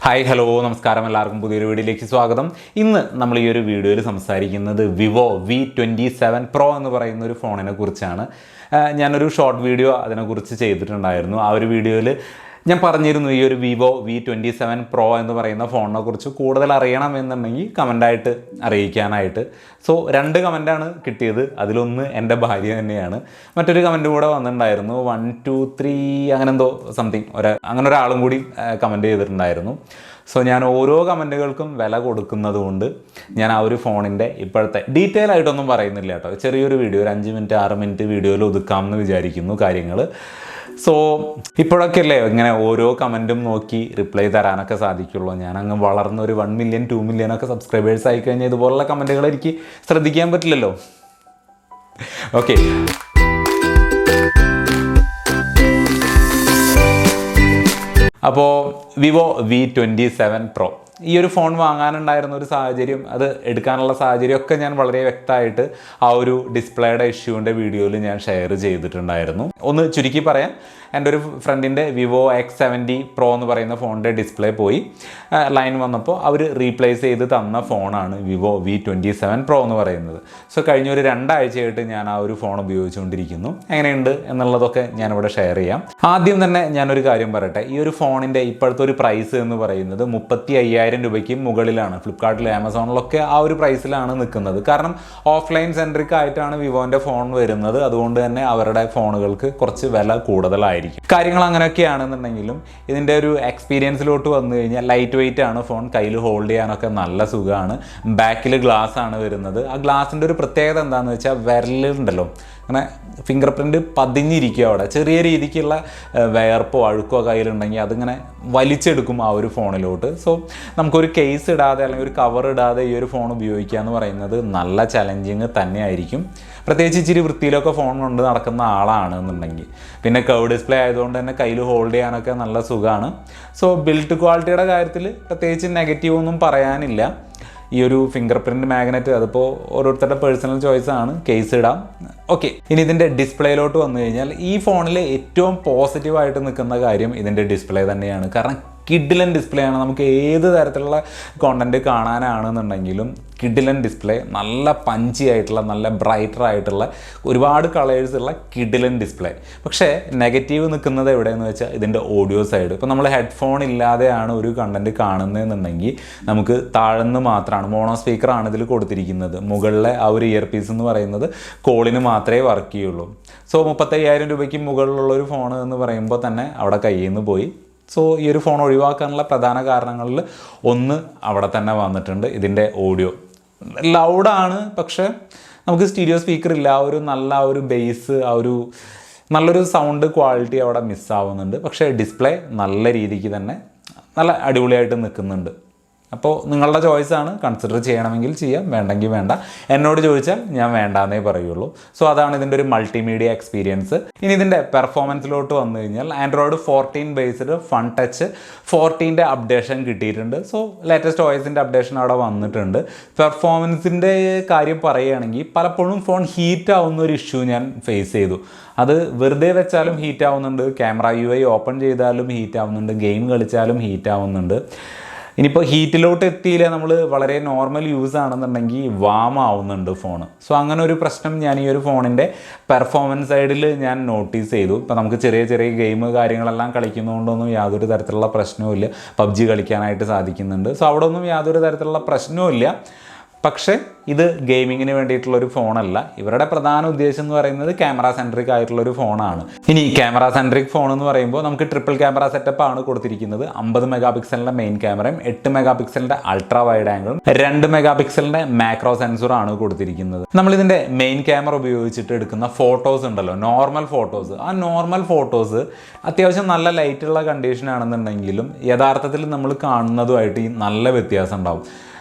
Hi hello നമസ്കാരം, എല്ലാവർക്കും പുതിയൊരു വീഡിയോയിലേക്ക് സ്വാഗതം. ഇന്ന് നമ്മൾ ഈ ഒരു വീഡിയോയിൽ സംസാരിക്കുന്നത് വിവോ V27 Pro എന്ന് പറയുന്ന ഒരു ഫോണിനെ കുറിച്ചാണ്. ഞാനൊരു ഷോർട്ട് വീഡിയോ അതിനെക്കുറിച്ച് ചെയ്തിട്ടുണ്ടായിരുന്നു. ആ ഒരു വീഡിയോയിൽ ഞാൻ പറഞ്ഞിരുന്നു ഈ ഒരു വിവോ V27 Pro എന്ന് പറയുന്ന ഫോണിനെ കുറിച്ച് കൂടുതൽ അറിയണമെന്നുണ്ടെങ്കിൽ കമൻ്റായിട്ട് അറിയിക്കാനായിട്ട്. സോ 2 കമൻ്റാണ് കിട്ടിയത്. അതിലൊന്ന് എൻ്റെ ഭാര്യ തന്നെയാണ്. മറ്റൊരു കമൻറ്റ് കൂടെ വന്നിട്ടുണ്ടായിരുന്നു. 1 2 3 അങ്ങനെ എന്തോ സംതിങ് അങ്ങനെ ഒരാളും കൂടി കമൻറ്റ് ചെയ്തിട്ടുണ്ടായിരുന്നു. സോ ഞാൻ ഓരോ കമൻറ്റുകൾക്കും വില കൊടുക്കുന്നത് കൊണ്ട് ഞാൻ ആ ഒരു ഫോണിൻ്റെ ഇപ്പോഴത്തെ ഡീറ്റെയിൽ ആയിട്ടൊന്നും പറയുന്നില്ല കേട്ടോ. ചെറിയൊരു വീഡിയോ, ഒരു 5 മിനിറ്റ് 6 മിനിറ്റ് വീഡിയോയിൽ ഒതുക്കാമെന്ന് വിചാരിക്കുന്നു കാര്യങ്ങൾ. സോ ഇപ്പോഴൊക്കെ അല്ലേ ഇങ്ങനെ ഓരോ കമൻറ്റും നോക്കി റിപ്ലൈ തരാനൊക്കെ സാധിക്കുള്ളൂ. ഞാൻ അങ്ങ് വളർന്ന ഒരു 1 മില്യൺ 2 മില്യൺ ഒക്കെ സബ്സ്ക്രൈബേഴ്സ് ആയിക്കഴിഞ്ഞാൽ ഇതുപോലുള്ള കമൻറ്റുകൾ എനിക്ക് ശ്രദ്ധിക്കാൻ പറ്റില്ലല്ലോ. ഓക്കെ, അപ്പോൾ വിവോ V27 Pro ഈ ഒരു ഫോൺ വാങ്ങാനുണ്ടായിരുന്ന ഒരു സാഹചര്യം, അത് എടുക്കാനുള്ള സാഹചര്യമൊക്കെ ഞാൻ വളരെ വ്യക്തമായിട്ട് ആ ഒരു ഡിസ്പ്ലേയുടെ ഇഷ്യൂവിൻ്റെ വീഡിയോയിൽ ഞാൻ ഷെയർ ചെയ്തിട്ടുണ്ടായിരുന്നു. ഒന്ന് ചുരുക്കി പറയാം, എൻ്റെ ഒരു ഫ്രണ്ടിൻ്റെ വിവോ X70 Pro എന്ന് പറയുന്ന ഫോണിൻ്റെ ഡിസ്പ്ലേ പോയി, ലൈൻ വന്നപ്പോൾ അവർ റീപ്ലേസ് ചെയ്ത് തന്ന ഫോണാണ് വിവോ V27 Pro എന്ന് പറയുന്നത്. സോ കഴിഞ്ഞ ഒരു 2 ആഴ്ചയായിട്ട് ഞാൻ ആ ഒരു ഫോൺ ഉപയോഗിച്ചുകൊണ്ടിരിക്കുന്നു. എങ്ങനെയുണ്ട് എന്നുള്ളതൊക്കെ ഞാനിവിടെ ഷെയർ ചെയ്യാം. ആദ്യം തന്നെ ഞാനൊരു കാര്യം പറയട്ടെ. ഈ ഒരു ഫോണിൻ്റെ ഇപ്പോഴത്തെ ഒരു പ്രൈസ് എന്ന് പറയുന്നത് 35,000 രൂപയ്ക്ക് മുകളിലാണ്. ഫ്ലിപ്കാർട്ടിൽ ആമസോണിലൊക്കെ ആ ഒരു പ്രൈസിലാണ് നിൽക്കുന്നത്. കാരണം ഓഫ്ലൈൻ സെൻട്രിക് ആയിട്ടാണ് വിവോൻ്റെ ഫോൺ വരുന്നത്. അതുകൊണ്ട് തന്നെ അവരുടെ ഫോണുകൾക്ക് കുറച്ച് വില കൂടുതലായിരിക്കും. കാര്യങ്ങൾ അങ്ങനെയൊക്കെയാണെന്നുണ്ടെങ്കിലും ഇതിൻ്റെ ഒരു എക്സ്പീരിയൻസിലോട്ട് വന്നു കഴിഞ്ഞാൽ ലൈറ്റ് വെയിറ്റ് ആണ് ഫോൺ, കയ്യിൽ ഹോൾഡ് ചെയ്യാനൊക്കെ നല്ല സുഖമാണ്. ബാക്കിൽ ഗ്ലാസ് ആണ് വരുന്നത്. ആ ഗ്ലാസിൻ്റെ ഒരു പ്രത്യേകത എന്താണെന്ന് വെച്ചാൽ വിരലുണ്ടല്ലോ, അങ്ങനെ ഫിംഗർ പ്രിൻറ്റ് പതിഞ്ഞിരിക്കുക. അവിടെ ചെറിയ രീതിക്കുള്ള വയർപ്പോ അഴുക്കോ കയ്യിലുണ്ടെങ്കിൽ അതിങ്ങനെ വലിച്ചെടുക്കും ആ ഒരു ഫോണിലോട്ട്. സോ നമുക്കൊരു കേസ് ഇടാതെ അല്ലെങ്കിൽ ഒരു കവർ ഇടാതെ ഈ ഒരു ഫോൺ ഉപയോഗിക്കുക എന്ന് പറയുന്നത് നല്ല ചലഞ്ചിങ് തന്നെയായിരിക്കും. പ്രത്യേകിച്ച് ഇച്ചിരി വൃത്തിയിലൊക്കെ ഫോൺ കൊണ്ട് നടക്കുന്ന ആളാണെന്നുണ്ടെങ്കിൽ. പിന്നെ കർവ് ഡിസ്പ്ലേ ആയതുകൊണ്ട് തന്നെ കയ്യിൽ ഹോൾഡ് ചെയ്യാനൊക്കെ നല്ല സുഖമാണ്. സോ ബിൽഡ് ക്വാളിറ്റിയുടെ കാര്യത്തിൽ പ്രത്യേകിച്ച് നെഗറ്റീവ് ഒന്നും പറയാനില്ല. ഈ ഒരു ഫിംഗർ പ്രിൻറ്റ് മാഗ്നറ്റ് അതിപ്പോൾ ഓരോരുത്തരുടെ പേഴ്സണൽ ചോയ്സാണ്, കേസ് ഇടാം. ഓക്കെ, ഇനി ഇതിൻ്റെ ഡിസ്പ്ലേയിലോട്ട് വന്നു കഴിഞ്ഞാൽ ഈ ഫോണിൽ ഏറ്റവും പോസിറ്റീവായിട്ട് നിൽക്കുന്ന കാര്യം ഇതിൻ്റെ ഡിസ്പ്ലേ തന്നെയാണ്. കാരണം കിഡിലൻ ഡിസ്പ്ലേ ആണ്. നമുക്ക് ഏത് തരത്തിലുള്ള കോണ്ടൻറ്റ് കാണാനാണെന്നുണ്ടെങ്കിലും കിഡിലൻ ഡിസ്പ്ലേ, നല്ല പഞ്ചി ആയിട്ടുള്ള, നല്ല ബ്രൈറ്റർ ആയിട്ടുള്ള, ഒരുപാട് കളേഴ്സ് ഉള്ള കിഡിലൻ ഡിസ്പ്ലേ. പക്ഷേ നെഗറ്റീവ് നിൽക്കുന്നത് എവിടെയെന്ന് വെച്ചാൽ ഇതിൻ്റെ ഓഡിയോ സൈഡ്. ഇപ്പോൾ നമ്മൾ ഹെഡ്ഫോൺ ഇല്ലാതെയാണ് ഒരു കണ്ടൻറ്റ് കാണുന്നതെന്നുണ്ടെങ്കിൽ നമുക്ക് താഴ്ന്ന് മാത്രമാണ്, മോണോ സ്പീക്കറാണ് ഇതിൽ കൊടുത്തിരിക്കുന്നത്. മുകളിലെ ആ ഒരു ഇയർ പീസ് എന്ന് പറയുന്നത് കോളിന് മാത്രമേ വർക്ക് ചെയ്യുള്ളൂ. സോ 35,000 രൂപയ്ക്ക് മുകളിലുള്ളൊരു ഫോൺ എന്ന് പറയുമ്പോൾ തന്നെ അവിടെ കയ്യിൽ നിന്ന് പോയി. സോ ഈ ഒരു ഫോൺ ഒഴിവാക്കാനുള്ള പ്രധാന കാരണങ്ങളിൽ ഒന്ന് അവിടെ തന്നെ വന്നിട്ടുണ്ട്. ഇതിൻ്റെ ഓഡിയോ ലൗഡാണ്, പക്ഷേ നമുക്ക് സ്റ്റീരിയോ സ്പീക്കർ ഇല്ല. ആ ഒരു നല്ല ഒരു ബേസ്, ആ ഒരു നല്ലൊരു സൗണ്ട് ക്വാളിറ്റി അവിടെ മിസ്സാവുന്നുണ്ട്. പക്ഷേ ഡിസ്പ്ലേ നല്ല രീതിക്ക് തന്നെ നല്ല അടിപൊളിയായിട്ട് നിൽക്കുന്നുണ്ട്. അപ്പോൾ നിങ്ങളുടെ ചോയ്സാണ്. കൺസിഡർ ചെയ്യണമെങ്കിൽ ചെയ്യാം, വേണ്ടെങ്കിൽ വേണ്ട. എന്നോട് ചോദിച്ചാൽ ഞാൻ വേണ്ടാന്നേ പറയുള്ളൂ. സോ അതാണ് ഇതിൻ്റെ ഒരു മൾട്ടിമീഡിയ എക്സ്പീരിയൻസ്. ഇനി ഇതിൻ്റെ പെർഫോമൻസിലോട്ട് വന്നു കഴിഞ്ഞാൽ ആൻഡ്രോയിഡ് 14 ബേസ്ഡ് ഫൺ ടച്ച് 14ൻ്റെ അപ്ഡേഷൻ കിട്ടിയിട്ടുണ്ട്. സോ ലേറ്റസ്റ്റ് OSൻ്റെ അപ്ഡേഷൻ അവിടെ വന്നിട്ടുണ്ട്. പെർഫോമൻസിൻ്റെ കാര്യം പറയുകയാണെങ്കിൽ പലപ്പോഴും ഫോൺ ഹീറ്റ് ആവുന്ന ഒരു ഇഷ്യൂ ഞാൻ ഫേസ് ചെയ്തു. അത് വെറുതെ വെച്ചാലും ഹീറ്റ് ആവുന്നുണ്ട്, ക്യാമറ UI ഓപ്പൺ ചെയ്താലും ഹീറ്റ് ആവുന്നുണ്ട്, ഗെയിം കളിച്ചാലും ഹീറ്റ് ആവുന്നുണ്ട്. ഇനിയിപ്പോൾ ഹീറ്റിലോട്ട് എത്തിയില്ല, നമ്മൾ വളരെ നോർമൽ യൂസ് ആണെന്നുണ്ടെങ്കിൽ വാം ആവുന്നുണ്ട് ഫോൺ. സോ അങ്ങനെ ഒരു പ്രശ്നം ഞാൻ ഈ ഒരു ഫോണിൻ്റെ പെർഫോമൻസ് സൈഡിൽ ഞാൻ നോട്ടീസ് ചെയ്തു. ഇപ്പോൾ നമുക്ക് ചെറിയ ചെറിയ ഗെയിം കാര്യങ്ങളെല്ലാം കളിക്കുന്നതുകൊണ്ടൊന്നും യാതൊരു തരത്തിലുള്ള പ്രശ്നവും ഇല്ല. PUBG കളിക്കാനായിട്ട് സാധിക്കുന്നുണ്ട്. സോ അവിടെ ഒന്നും യാതൊരു തരത്തിലുള്ള പ്രശ്നവും ഇല്ല. പക്ഷേ ഇത് ഗെയിമിങ്ങിന് വേണ്ടിയിട്ടുള്ളൊരു ഫോണല്ല. ഇവരുടെ പ്രധാന ഉദ്ദേശം എന്ന് പറയുന്നത് ക്യാമറ സെൻട്രിക് ആയിട്ടുള്ളൊരു ഫോണാണ്. ഇനി ക്യാമറ സെൻട്രിക് ഫോൺ എന്ന് പറയുമ്പോൾ നമുക്ക് ട്രിപ്പിൾ ക്യാമറ സെറ്റപ്പ് ആണ് കൊടുത്തിരിക്കുന്നത്. 50 മെഗാ പിക്സലിൻ്റെ മെയിൻ ക്യാമറയും 8 മെഗാ പിക്സലിൻ്റെ അൾട്രാ വൈഡ് ആംഗിളും 2 മെഗാ പിക്സലിൻ്റെ മാക്രോ സെൻസറുമാണ് കൊടുത്തിരിക്കുന്നത്. നമ്മളിതിൻ്റെ മെയിൻ ക്യാമറ ഉപയോഗിച്ചിട്ട് എടുക്കുന്ന ഫോട്ടോസ് ഉണ്ടല്ലോ, നോർമൽ ഫോട്ടോസ്, ആ നോർമൽ ഫോട്ടോസ് അത്യാവശ്യം നല്ല ലൈറ്റുള്ള കണ്ടീഷൻ ആണെന്നുണ്ടെങ്കിലും യഥാർത്ഥത്തിൽ നമ്മൾ കാണുന്നതുമായിട്ട് ഈ നല്ല വ്യത്യാസം ഉണ്ടാവും.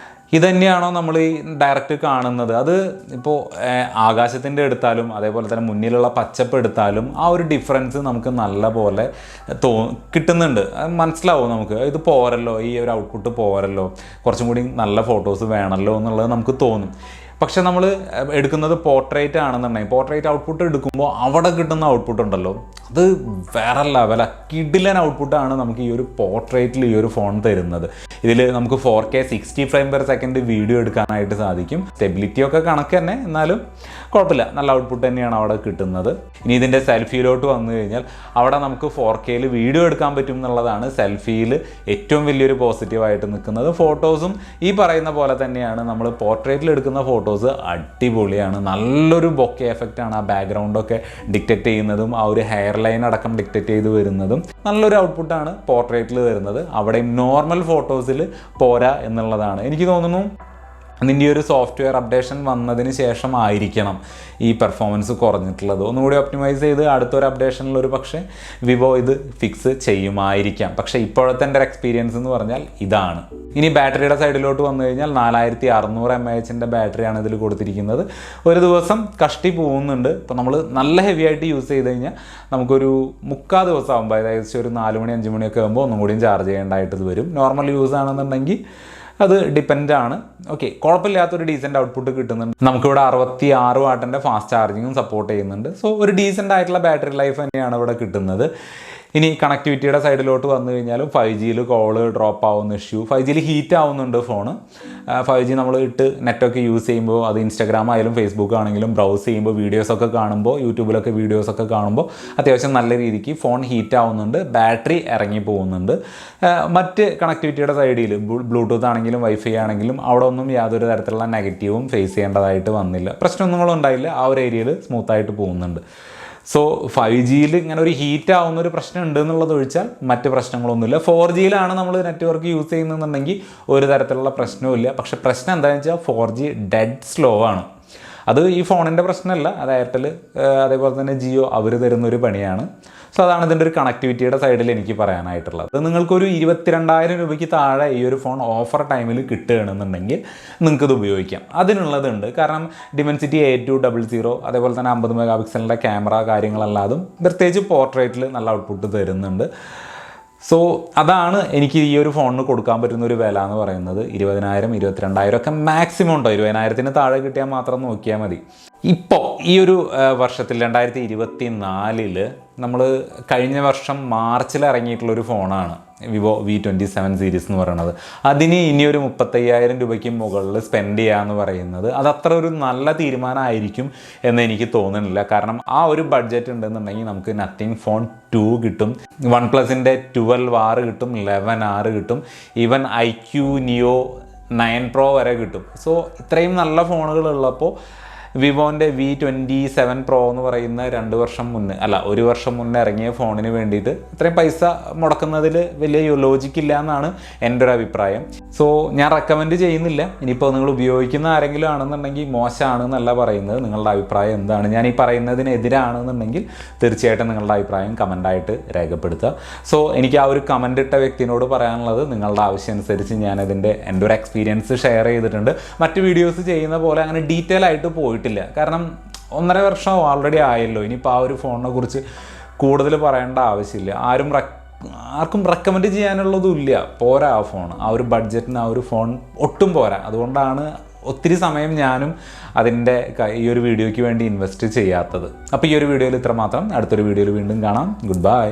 ഇതുതന്നെയാണോ നമ്മൾ ഈ ഡയറക്റ്റ് കാണുന്നത്? അത് ഇപ്പോൾ ആകാശത്തിൻ്റെ എടുത്താലും അതേപോലെ തന്നെ മുന്നിലുള്ള പച്ചപ്പ് എടുത്താലും ആ ഒരു ഡിഫറൻസ് നമുക്ക് നല്ല പോലെ കിട്ടുന്നുണ്ട്. മനസ്സിലാവും നമുക്ക്, ഇത് പോരല്ലോ, ഈ ഒരു ഔട്ട്പുട്ട് പോരല്ലോ, കുറച്ചും കൂടി നല്ല ഫോട്ടോസ് വേണമല്ലോ എന്നുള്ളത് നമുക്ക് തോന്നും. പക്ഷെ നമ്മൾ എടുക്കുന്നത് പോർട്രേറ്റ് ആണെന്നുണ്ടെങ്കിൽ പോർട്രേറ്റ് ഔട്ട്പുട്ട് എടുക്കുമ്പോൾ അവിടെ കിട്ടുന്ന ഔട്ട്പുട്ട് ഉണ്ടല്ലോ, അത് വേറെ ലെവല കിഡിലൻ ഔട്ട്പുട്ടാണ് നമുക്ക് ഈ ഒരു പോർട്രേറ്റിൽ ഈ ഒരു ഫോൺ തരുന്നത്. ഇതിൽ നമുക്ക് 4K 60 frame per second video എടുക്കാനായിട്ട് സാധിക്കും. സ്റ്റെബിലിറ്റി ഒക്കെ കണക്ക് തന്നെ, എന്നാലും കുഴപ്പമില്ല, നല്ല ഔട്ട്പുട്ട് തന്നെയാണ് അവിടെ കിട്ടുന്നത്. ഇനി ഇതിൻ്റെ സെൽഫിയിലോട്ട് വന്നു കഴിഞ്ഞാൽ അവിടെ നമുക്ക് 4Kയിൽ വീഡിയോ എടുക്കാൻ പറ്റും എന്നുള്ളതാണ് സെൽഫിയിൽ ഏറ്റവും വലിയൊരു പോസിറ്റീവായിട്ട് നിൽക്കുന്നത്. ഫോട്ടോസും ഈ പറയുന്ന പോലെ തന്നെയാണ്. നമ്മൾ പോർട്രേറ്റിൽ എടുക്കുന്ന ഫോട്ടോസ് അടിപൊളിയാണ്. നല്ലൊരു ബൊക്കെ എഫക്റ്റാണ് ആ ബാക്ക്ഗ്രൗണ്ടൊക്കെ ഡിക്റ്റേറ്റ് ചെയ്യുന്നതും ആ ഒരു ഹെയർ ലൈൻ അടക്കം ഡിക്റ്റേറ്റ് ചെയ്ത് വരുന്നതും നല്ലൊരു ഔട്ട്പുട്ടാണ് പോർട്രേറ്റിൽ വരുന്നത്. അവിടെ നോർമൽ ഫോട്ടോസിൽ പോരാ എന്നുള്ളതാണ്. എനിക്ക് തോന്നുന്നു അതിൻ്റെ ഒരു സോഫ്റ്റ്വെയർ അപ്ഡേഷൻ വന്നതിന് ശേഷം ആയിരിക്കണം ഈ പെർഫോമൻസ് കുറഞ്ഞിട്ടുള്ളത്. ഒന്നുകൂടി ഒപ്റ്റിമൈസ് ചെയ്ത് അടുത്തൊരു അപ്ഡേഷനിൽ ഒരു പക്ഷേ വിവോ ഇത് ഫിക്സ് ചെയ്യുമായിരിക്കാം. പക്ഷേ ഇപ്പോഴത്തെ എൻ്റെ എക്സ്പീരിയൻസ് എന്ന് പറഞ്ഞാൽ ഇതാണ്. ഇനി ബാറ്ററിയുടെ സൈഡിലോട്ട് വന്നു കഴിഞ്ഞാൽ 4600 mAh ബാറ്ററിയാണ് ഇതിൽ കൊടുത്തിരിക്കുന്നത്. ഒരു ദിവസം കഷ്ടി പോകുന്നുണ്ട്. ഇപ്പോൾ നമ്മൾ നല്ല ഹെവി ആയിട്ട് യൂസ് ചെയ്ത് കഴിഞ്ഞാൽ നമുക്കൊരു 3/4 ദിവസം ആകുമ്പോൾ, അതായത് ഒരു 4 മണി 5 മണിയൊക്കെ ആകുമ്പോൾ ഒന്നും കൂടിയും ചാർജ് ചെയ്യേണ്ടതായിട്ട് ഇത് വരും. നോർമൽ യൂസ് ആണെന്നുണ്ടെങ്കിൽ അത് ഡിപ്പെൻഡാണ്. ഓക്കെ, കുഴപ്പമില്ലാത്തൊരു ഡീസൻറ്റ് ഔട്ട്പുട്ട് കിട്ടുന്നുണ്ട്. നമുക്കിവിടെ 66 വാട്ടിൻ്റെ ഫാസ്റ്റ് ചാർജിങ്ങും സപ്പോർട്ട് ചെയ്യുന്നുണ്ട്. സോ ഒരു ഡീസൻ്റ് ആയിട്ടുള്ള ബാറ്ററി ലൈഫ് തന്നെയാണ് ഇവിടെ കിട്ടുന്നത്. ഇനി കണക്ടിവിറ്റിയുടെ സൈഡിലോട്ട് വന്നു കഴിഞ്ഞാലും 5Gയിൽ കോള് ഡ്രോപ്പ് ആവുന്ന ഇഷ്യൂ, 5Gയിൽ ഹീറ്റ് ആവുന്നുണ്ട് ഫോണ്. 5G നമ്മൾ ഇട്ട് നെറ്റൊക്കെ യൂസ് ചെയ്യുമ്പോൾ, അത് ഇൻസ്റ്റാഗ്രാം ആയാലും ഫേസ്ബുക്ക് ആണെങ്കിലും ബ്രൗസ് ചെയ്യുമ്പോൾ, വീഡിയോസൊക്കെ കാണുമ്പോൾ, യൂട്യൂബിലൊക്കെ വീഡിയോസൊക്കെ കാണുമ്പോൾ അത്യാവശ്യം നല്ല രീതിക്ക് ഫോൺ ഹീറ്റ് ആവുന്നുണ്ട്, ബാറ്ററി ഇറങ്ങി പോകുന്നുണ്ട്. മറ്റ് കണക്ടിവിറ്റിയുടെ സൈഡിൽ ബ്ലൂടൂത്ത് ആണെങ്കിലും വൈഫൈ ആണെങ്കിലും അവിടെ ഒന്നും യാതൊരു തരത്തിലുള്ള നെഗറ്റീവും ഫേസ് ചെയ്യേണ്ടതായിട്ട് വന്നില്ല. പ്രശ്നമൊന്നും ഉണ്ടായില്ല. ആ ഒരു ഏരിയയിൽ സ്മൂത്തായിട്ട് പോകുന്നുണ്ട്. സോ 5Gയിൽ ഇങ്ങനെ ഒരു ഹീറ്റ് ആവുന്ന ഒരു പ്രശ്നം ഉണ്ട് എന്നുള്ളത് ഒഴിച്ചാൽ മറ്റ് പ്രശ്നങ്ങളൊന്നുമില്ല. 4Gയിലാണ് നമ്മൾ നെറ്റ്വർക്ക് യൂസ് ചെയ്യുന്നതെന്നുണ്ടെങ്കിൽ ഒരു തരത്തിലുള്ള പ്രശ്നവുമില്ല. പക്ഷേ പ്രശ്നം എന്താണെന്ന് വെച്ചാൽ 4G ഡെഡ് സ്ലോ ആണ്. അത് ഈ ഫോണിൻ്റെ പ്രശ്നമല്ല, അത് എയർടെൽ അതേപോലെ തന്നെ ജിയോ അവർ തരുന്നൊരു പണിയാണ്. സോ അതാണ് ഇതിൻ്റെ ഒരു കണക്ടിവിറ്റിയുടെ സൈഡിൽ എനിക്ക് പറയാനായിട്ടുള്ളത്. അത് നിങ്ങൾക്കൊരു 22,000 രൂപയ്ക്ക് താഴെ ഈ ഒരു ഫോൺ ഓഫർ ടൈമിൽ കിട്ടുകയാണെന്നുണ്ടെങ്കിൽ നിങ്ങൾക്കിത് ഉപയോഗിക്കാം. അതിനുള്ളതുണ്ട്. കാരണം ഡിമെൻസിറ്റി 8200, അതേപോലെ തന്നെ 50 മെഗാ ക്യാമറ കാര്യങ്ങളല്ലാതും പ്രത്യേകിച്ച് പോർട്രേറ്റിൽ നല്ല ഔട്ട്പുട്ട് തരുന്നുണ്ട്. സോ അതാണ് എനിക്ക് ഈ ഒരു ഫോണിന് കൊടുക്കാൻ പറ്റുന്ന ഒരു വില എന്ന് പറയുന്നത്. 20,000 22,000 ഒക്കെ മാക്സിമം ഉണ്ടോ, 20,000-ന് താഴെ കിട്ടിയാൽ മാത്രം നോക്കിയാൽ മതി. ഇപ്പോൾ ഈ ഒരു വർഷത്തിൽ 2024 നമ്മൾ കഴിഞ്ഞ വർഷം മാർച്ചിൽ ഇറങ്ങിയിട്ടുള്ളൊരു ഫോണാണ് വിവോ V27 സീരീസ് എന്ന് പറയുന്നത്. അതിന് ഇനി ഒരു 35,000 രൂപയ്ക്ക് മുകളിൽ സ്പെൻഡ് ചെയ്യുക എന്ന് പറയുന്നത് അത് അത്ര ഒരു നല്ല തീരുമാനമായിരിക്കും എന്ന് എനിക്ക് തോന്നുന്നില്ല. കാരണം ആ ഒരു ബഡ്ജറ്റ് ഉണ്ടെന്നുണ്ടെങ്കിൽ നമുക്ക് നത്തിങ് ഫോൺ 2 കിട്ടും, OnePlusൻ്റെ 12R കിട്ടും, 11R കിട്ടും, ഈവൻ IQ Neo 9 Pro വരെ കിട്ടും. സോ ഇത്രയും നല്ല ഫോണുകൾ ഉള്ളപ്പോൾ വിവോൻ്റെ V27 Pro എന്ന് പറയുന്ന 1 വർഷം മുന്നേ ഇറങ്ങിയ ഫോണിന് വേണ്ടിയിട്ട് ഇത്രയും പൈസ മുടക്കുന്നതിൽ വലിയ ലോജിക്കില്ല എന്നാണ് എൻ്റെ ഒരു അഭിപ്രായം. സോ ഞാൻ റെക്കമെൻഡ് ചെയ്യുന്നില്ല. ഇനിയിപ്പോൾ നിങ്ങൾ ഉപയോഗിക്കുന്ന ആരെങ്കിലും ആണെന്നുണ്ടെങ്കിൽ മോശമാണെന്നല്ല പറയുന്നത്. നിങ്ങളുടെ അഭിപ്രായം എന്താണ്? ഞാൻ ഈ പറയുന്നതിനെതിരാണെന്നുണ്ടെങ്കിൽ തീർച്ചയായിട്ടും നിങ്ങളുടെ അഭിപ്രായം കമൻ്റായിട്ട് രേഖപ്പെടുത്തുക. സോ എനിക്ക് ആ ഒരു കമൻ്റ് ഇട്ട വ്യക്തിനോട് പറയാനുള്ളത്, നിങ്ങളുടെ ആവശ്യം അനുസരിച്ച് ഞാനതിൻ്റെ എൻ്റെ ഒരു എക്സ്പീരിയൻസ് ഷെയർ ചെയ്തിട്ടുണ്ട്. മറ്റ് വീഡിയോസ് ചെയ്യുന്ന പോലെ അങ്ങനെ ഡീറ്റെയിൽ ആയിട്ട് പോയിട്ടില്ല. കാരണം 1.5 വർഷം ഓൾറെഡി ആയല്ലോ. ഇനിയിപ്പോൾ ആ ഒരു ഫോണിനെ കുറിച്ച് കൂടുതൽ പറയേണ്ട ആവശ്യമില്ല. ആർക്കും റെക്കമെൻഡ് ചെയ്യാനുള്ളതും ഇല്ല. പോരാ ആ ഫോൺ, ആ ഒരു ബഡ്ജറ്റിന് ആ ഒരു ഫോൺ ഒട്ടും പോരാ. അതുകൊണ്ടാണ് ഒത്തിരി സമയം ഞാനും അതിൻ്റെ ഈ ഒരു വീഡിയോയ്ക്ക് വേണ്ടി ഇൻവെസ്റ്റ് ചെയ്യാത്തത്. അപ്പോൾ ഈ ഒരു വീഡിയോയിൽ ഇത്ര മാത്രം. അടുത്തൊരു വീഡിയോയിൽ വീണ്ടും കാണാം. Good bye.